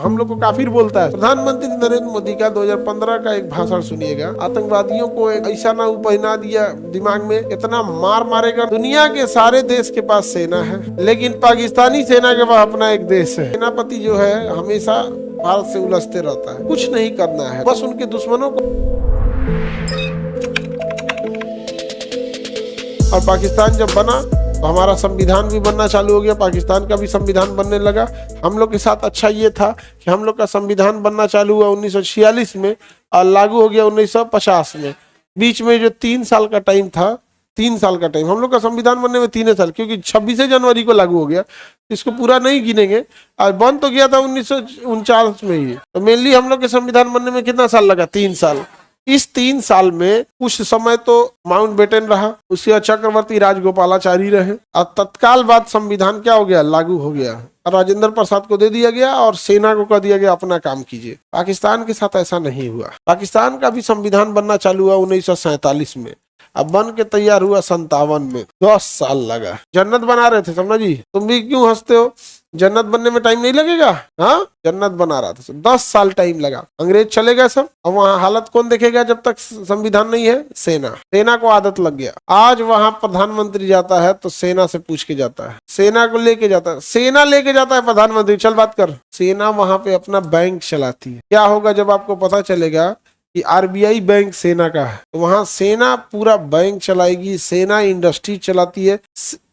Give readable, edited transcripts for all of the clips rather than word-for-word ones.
हम लोग को काफिर बोलता है। प्रधानमंत्री नरेंद्र मोदी का 2015 का एक भाषण सुनिएगा। आतंकवादियों को ऐसा ना पहना दिया दिमाग में, इतना मार मारेगा। दुनिया के सारे देश के पास सेना है, लेकिन पाकिस्तानी सेना के पास अपना एक देश है। सेनापति जो है हमेशा भारत से उलझते रहता है, कुछ नहीं करना है, बस उनके दुश्मनों को। और पाकिस्तान जब बना तो हमारा संविधान भी बनना चालू हो गया, पाकिस्तान का भी संविधान बनने लगा। हम लोग के साथ अच्छा ये था कि हम लोग का संविधान बनना चालू हुआ 1946 में और लागू हो गया 1950 में। बीच में जो 3 साल का टाइम था, 3 साल का टाइम, हम लोग का संविधान बनने में 3 साल, क्योंकि 26 जनवरी को लागू हो गया, इसको पूरा नहीं गिनेंगे। और बन तो गया था 1949 में ही, तो मेनली हम लोग के संविधान बनने में कितना साल लगा? 3 साल। इस 3 साल में कुछ समय तो माउंटबेटन रहा, उसके बाद चक्रवर्ती राजगोपालाचारी रहे, और तत्काल बाद संविधान क्या हो गया? लागू हो गया और राजेंद्र प्रसाद को दे दिया गया और सेना को कह दिया गया अपना काम कीजिए। पाकिस्तान के साथ ऐसा नहीं हुआ। पाकिस्तान का भी संविधान बनना चालू हुआ 1947 में, अब बन के तैयार हुआ 57 में। 10 साल लगा। जन्नत बना रहे थे, समझा जी? तुम भी क्यों हंसते हो? जन्नत बनने में टाइम नहीं लगेगा? हाँ, जन्नत बना रहा था, 10 साल टाइम लगा। अंग्रेज चले गए सब, और वहाँ हालत कौन देखेगा जब तक संविधान नहीं है? सेना को आदत लग गया। आज वहाँ प्रधानमंत्री जाता है तो सेना से पूछ के जाता है, सेना को लेके जाता है, सेना लेके जाता है प्रधानमंत्री, चल बात कर। सेना वहाँ पे अपना बैंक चलाती है। क्या होगा जब आपको पता चलेगा कि आरबीआई बैंक सेना का है? तो वहां सेना पूरा बैंक चलाएगी, सेना इंडस्ट्री चलाती है।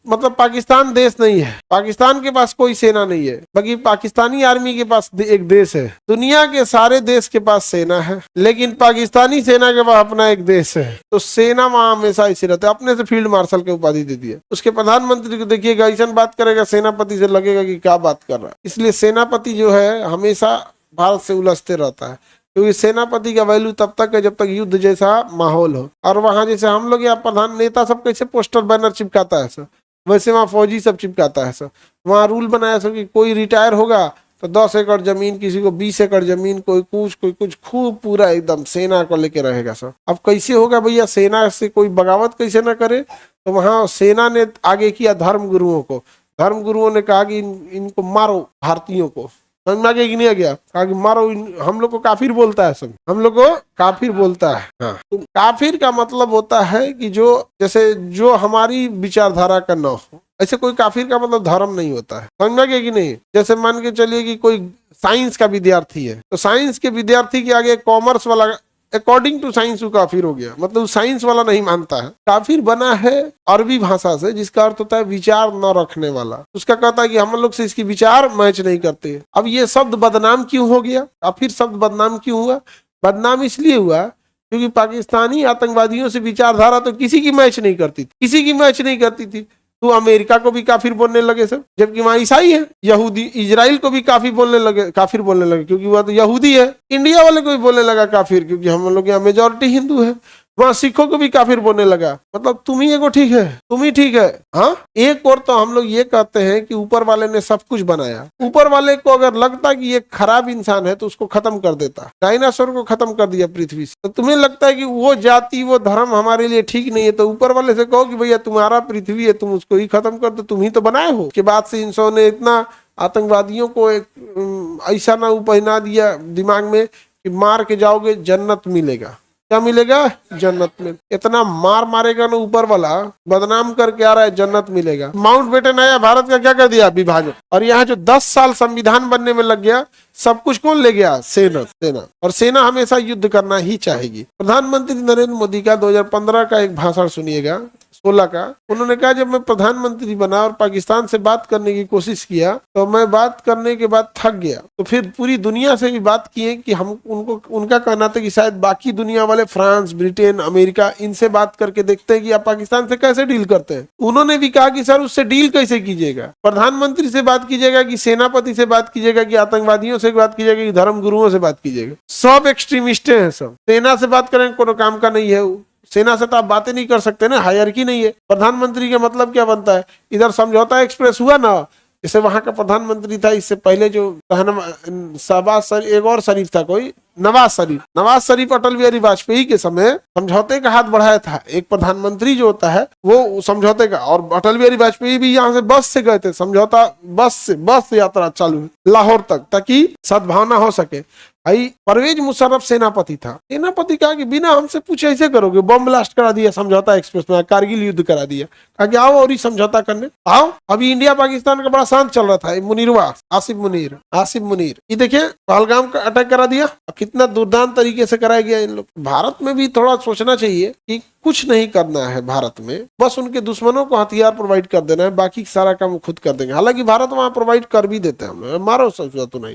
मतलब पाकिस्तान देश नहीं है, पाकिस्तान के पास कोई सेना नहीं है, बाकी पाकिस्तानी आर्मी के पास एक देश है। दुनिया के सारे देश के पास सेना है, लेकिन पाकिस्तानी सेना के पास अपना एक देश है। तो सेना वहां हमेशा ऐसे रहते है, अपने से फील्ड मार्शल की उपाधि दे दी है। उसके प्रधानमंत्री को देखिएगा, ऐसा बात करेगा सेनापति से लगेगा कि क्या बात कर रहा है। इसलिए सेनापति जो है हमेशा भारत से उलझते रहता है, क्योंकि सेनापति का वैल्यू तब तक है जब तक युद्ध जैसा माहौल हो। और वहां जैसे हम लोग यहाँ प्रधान नेता सब कैसे पोस्टर बैनर चिपकाता है सर, वैसे वहाँ फौजी सब चिपकाता है सर। वहाँ रूल बनाया सर कि कोई रिटायर होगा तो 10 एकड़ जमीन, किसी को 20 एकड़ जमीन, कोई कुछ, खूब पूरा एकदम सेना को लेके रहेगा सर। अब कैसे होगा भैया? सेना से कोई बगावत कैसे ना करे? तो वहाँ सेना ने आगे किया धर्म गुरुओं को। धर्म गुरुओं ने कहा कि इनको मारो, भारतीयों को। समझ में आ गया कि नहीं आ गया? कहा कि मारो। हम लोग को काफिर बोलता है सब, हम लोग को काफिर बोलता है। हाँ, तो काफिर का मतलब होता है कि जो हमारी विचारधारा का न हो। ऐसे कोई काफिर का मतलब धर्म नहीं होता है। समझ में आ गया कि नहीं? जैसे मान के चलिए कि कोई साइंस का विद्यार्थी है, तो साइंस के विद्यार्थी के आगे कॉमर्स वाला अकॉर्डिंग टू साइंस वो काफिर हो गया, मतलब साइंस वाला नहीं मानता है। काफिर बना है अरबी भाषा से, जिसका अर्थ होता है विचार न रखने वाला। उसका कहता है कि हम लोग से इसकी विचार मैच नहीं करते। अब ये शब्द बदनाम क्यों हो गया? काफिर शब्द बदनाम क्यों हुआ? बदनाम इसलिए हुआ क्योंकि पाकिस्तानी आतंकवादियों से विचारधारा तो किसी की मैच नहीं करती थी, किसी की मैच नहीं करती थी। तो अमेरिका को भी काफिर बोलने लगे सब, जबकि वहां ईसाई है। यहूदी इजराइल को भी काफिर बोलने लगे क्योंकि वह तो यहूदी है। इंडिया वाले को भी बोलने लगा काफिर, क्योंकि हम लोग यहाँ मेजोरिटी हिंदू है। वहां सिखों को भी काफिर बोलने लगा। मतलब तुम ही एगो ठीक है, तुम ही ठीक है। हाँ, एक और तो हम लोग ये कहते हैं कि ऊपर वाले ने सब कुछ बनाया। ऊपर वाले को अगर लगता कि ये खराब इंसान है तो उसको खत्म कर देता। डायनासोर को खत्म कर दिया पृथ्वी से। तो तुम्हें लगता है कि वो जाति, वो धर्म हमारे लिए ठीक नहीं है, तो ऊपर वाले से कहो कि भैया तुम्हारा पृथ्वी है, तुम उसको ही खत्म कर दो, तुम ही तो बनाए हो। के बाद से इंसान ने इतना आतंकवादियों को एक ऐसा ना पहना दिया दिमाग में कि मार के जाओगे जन्नत मिलेगा। क्या मिलेगा? जन्नत में। इतना मार मारेगा ना ऊपर वाला, बदनाम करके आ रहा है जन्नत मिलेगा। माउंटबेटन आया, भारत का क्या कर दिया? विभाजन। और यहाँ जो 10 साल संविधान बनने में लग गया, सब कुछ कौन ले गया? सेना। और सेना हमेशा युद्ध करना ही चाहेगी। प्रधानमंत्री नरेंद्र मोदी का 2015 का एक भाषण सुनिएगा, 16 का। उन्होंने कहा जब मैं प्रधानमंत्री बना और पाकिस्तान से बात करने की कोशिश किया तो मैं बात करने के बाद थक गया। तो फिर पूरी दुनिया से भी बात किए कि हम उनका कहना था कि शायद बाकी दुनिया वाले फ्रांस, ब्रिटेन, अमेरिका, इनसे बात करके देखते हैं कि आप पाकिस्तान से कैसे डील करते हैं। उन्होंने भी कहा कि सर उससे डील कैसे कीजिएगा? प्रधानमंत्री से बात कीजिएगा कि सेनापति से बात कीजिएगा कि आतंकवादियों से बात कीजिएगा कि धर्म गुरुओं से बात कीजिएगा? सब एक्सट्रीमिस्ट हैं सब। सेना से बात करें कोनो काम का नहीं है। सेना से तो आप बातें नहीं कर सकते ना, हायरकी नहीं है। प्रधानमंत्री का मतलब क्या बनता है? इधर समझौता एक्सप्रेस हुआ ना, जैसे वहां का प्रधानमंत्री था इससे पहले जो शहबाज शरीफ, एक और शरीफ था कोई, नवाज शरीफ अटल बिहारी वाजपेयी के समय समझौते का हाथ बढ़ाया था। एक प्रधानमंत्री जो होता है वो समझौते का, और अटल बिहारी वाजपेयी भी यहाँ से बस से गए थे, समझौता बस से यात्रा चालू है लाहौर तक, ताकि सद्भावना हो सके। भाई परवेज मुशर्रफ सेनापति था, सेनापति कहा कि बिना हमसे पूछे ऐसे करोगे, बम ब्लास्ट करा दिया समझौता एक्सप्रेस में, कारगिल युद्ध करा दिया। कहा कि आओ और ही समझौता करने आओ। अभी इंडिया पाकिस्तान का बड़ा शांत चल रहा था, मुनीरवा आसिफ मुनीर ये देखिए पहलगाम का अटैक करा दिया, कितना दुर्दांत तरीके से कराया गया इन लोग। भारत में भी थोड़ा सोचना चाहिए कि कुछ नहीं करना है भारत में, बस उनके दुश्मनों को हथियार प्रोवाइड कर देना है, बाकी सारा काम खुद कर देंगे। हालांकि भारत वहां प्रोवाइड कर भी देते हैं, हम मारो सब तो नहीं।